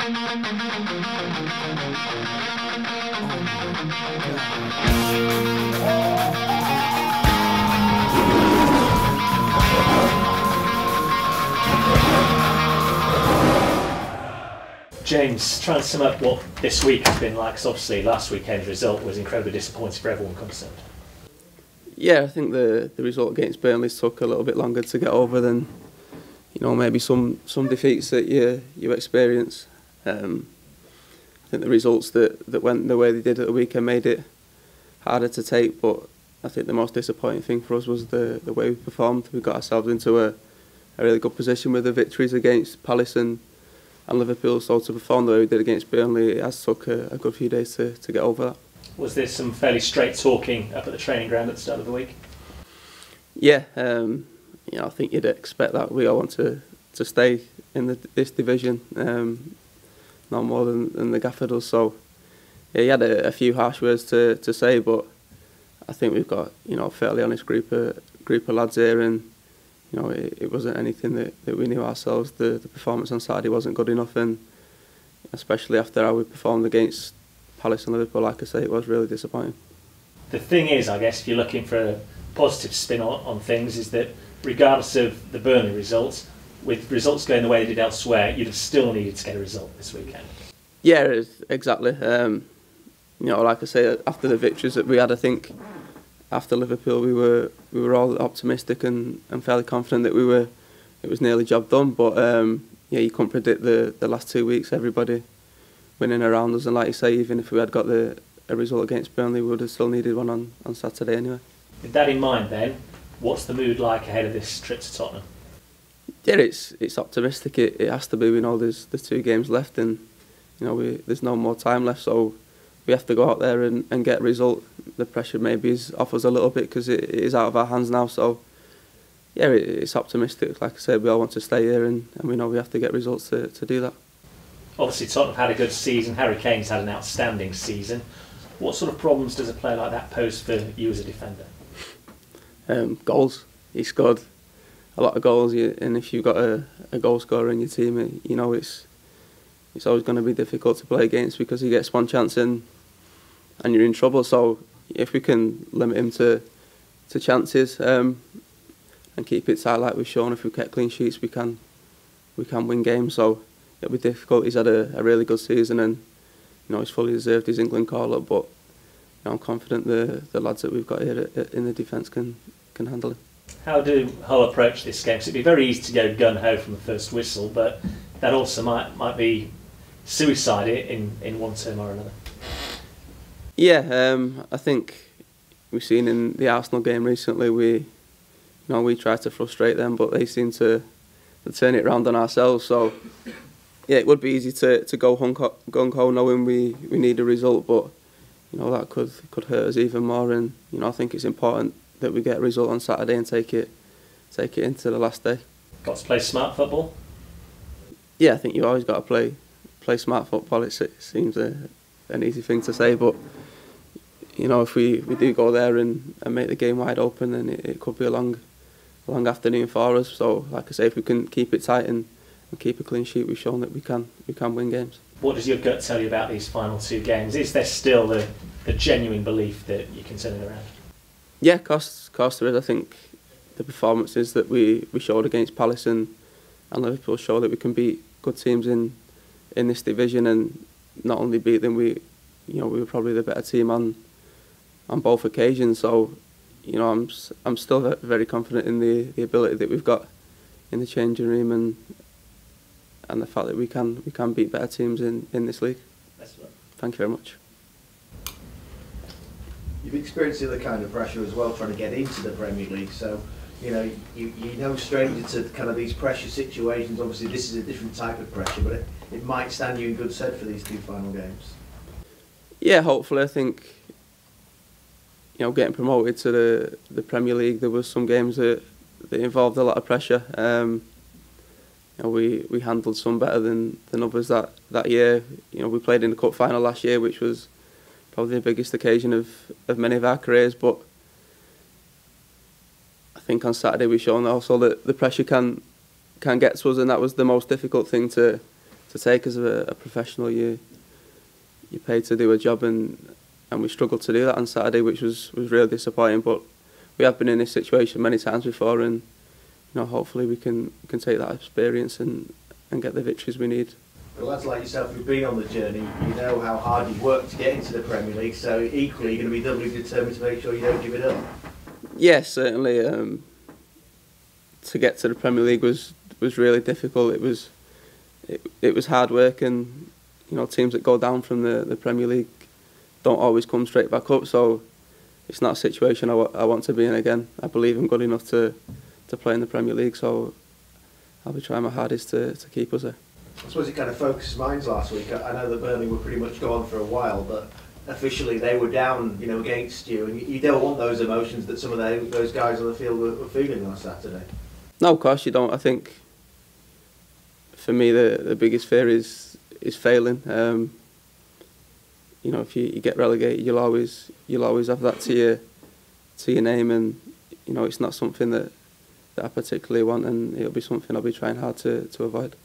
James, try and sum up what this week has been like, because obviously last weekend's result was incredibly disappointing for everyone concerned. Yeah, I think the result against Burnley took a little bit longer to get over than, you know, maybe some defeats that you experience. I think the results that went the way they did at the weekend made it harder to take, but I think the most disappointing thing for us was the way we performed. We got ourselves into a really good position with the victories against Palace and Liverpool, so to perform the way we did against Burnley, it has took a good few days to get over that. Was there some fairly straight talking up at the training ground at the start of the week? Yeah, you know, I think you'd expect that. We all want to stay in this division, no more than the gaffer does. So yeah, he had a few harsh words to say, but I think we've got, you know, a fairly honest group of lads here, and you know, it wasn't anything that we knew ourselves. The performance on Saturday wasn't good enough, and especially after how we performed against Palace and Liverpool, like I say, it was really disappointing. The thing is, I guess, if you're looking for a positive spin on things, is that regardless of the Burnley results, with results going the way they did elsewhere, you'd have still needed to get a result this weekend. Yeah, exactly. You know, like I say, after the victories that we had, I think after Liverpool we were all optimistic and fairly confident that it was nearly job done. But yeah, you couldn't predict the last 2 weeks. Everybody winning around us, and like you say, even if we had got a result against Burnley, we would have still needed one on Saturday anyway. With that in mind, then, what's the mood like ahead of this trip to Tottenham? Yeah, it's optimistic. It has to be. We know there's 2 games left, and you know there's no more time left, so we have to go out there and get a result. The pressure maybe is off us a little bit because it is out of our hands now. So yeah, it's optimistic. Like I said, we all want to stay here, and we know we have to get results to do that. Obviously, Tottenham had a good season. Harry Kane's had an outstanding season. What sort of problems does a player like that pose for you as a defender? Goals. He scored a lot of goals, and if you've got a goal scorer in your team, you know it's always going to be difficult to play against because he gets one chance and you're in trouble. So if we can limit him to chances and keep it tight like we've shown, if we get clean sheets, we can win games. So it'll be difficult. He's had a really good season, and you know he's fully deserved his England call up. But you know, I'm confident the lads that we've got here in the defence can handle it. How do Hull approach this game? 'Cause it'd be very easy to go gun ho from the first whistle, but that also might be suicide in one term or another. Yeah, I think we've seen in the Arsenal game recently, we tried to frustrate them, but they seem to turn it around on ourselves. So yeah, it would be easy to go gung-ho knowing we need a result, but you know that could hurt us even more. And you know I think it's important that we get a result on Saturday and take it into the last day. Got to play smart football? Yeah, I think you always got to play smart football. It seems an easy thing to say, but you know if we do go there and make the game wide open, then it could be a long afternoon for us. So like I say, if we can keep it tight and keep a clean sheet, we've shown that we can win games. What does your gut tell you about these final 2 games? Is there still the genuine belief that you can turn it around? Yeah, of course there is. I think the performances that we showed against Palace and Liverpool show that we can beat good teams in this division, and not only beat them, we were probably the better team on both occasions. So you know I'm still very confident in the ability that we've got in the changing room and the fact that we can beat better teams in this league. Thank you very much. You've experienced the other kind of pressure as well, trying to get into the Premier League. So, you know, you're no stranger to kind of these pressure situations. Obviously, this is a different type of pressure, but it might stand you in good stead for these 2 final games. Yeah, hopefully. I think, you know, getting promoted to the Premier League, there was some games that involved a lot of pressure. You know, we handled some better than others that year. You know, we played in the cup final last year, which was probably the biggest occasion of many of our careers, but I think on Saturday we've shown also that the pressure can get to us, and that was the most difficult thing to to take as a professional. You're paid to do a job, and we struggled to do that on Saturday, which was really disappointing. But we have been in this situation many times before, and hopefully we can take that experience and get the victories we need. Well, lads like yourself who've been on the journey, you know how hard you've worked to get into the Premier League, so equally you're going to be doubly determined to make sure you don't give it up. Yes, certainly. To get to the Premier League was really difficult. It was hard work, and teams that go down from the Premier League don't always come straight back up. So it's not a situation I want to be in again. I believe I'm good enough to play in the Premier League, so I'll be trying my hardest to keep us there. I suppose it kind of focused minds last week. I know that Burnley were pretty much gone for a while, but officially they were down, against you, and you don't want those emotions that some of those guys on the field were feeling on Saturday. No, of course you don't. I think for me the biggest fear is failing. If you get relegated, you'll always have that to your name, and it's not something that I particularly want, and it'll be something I'll be trying hard to avoid.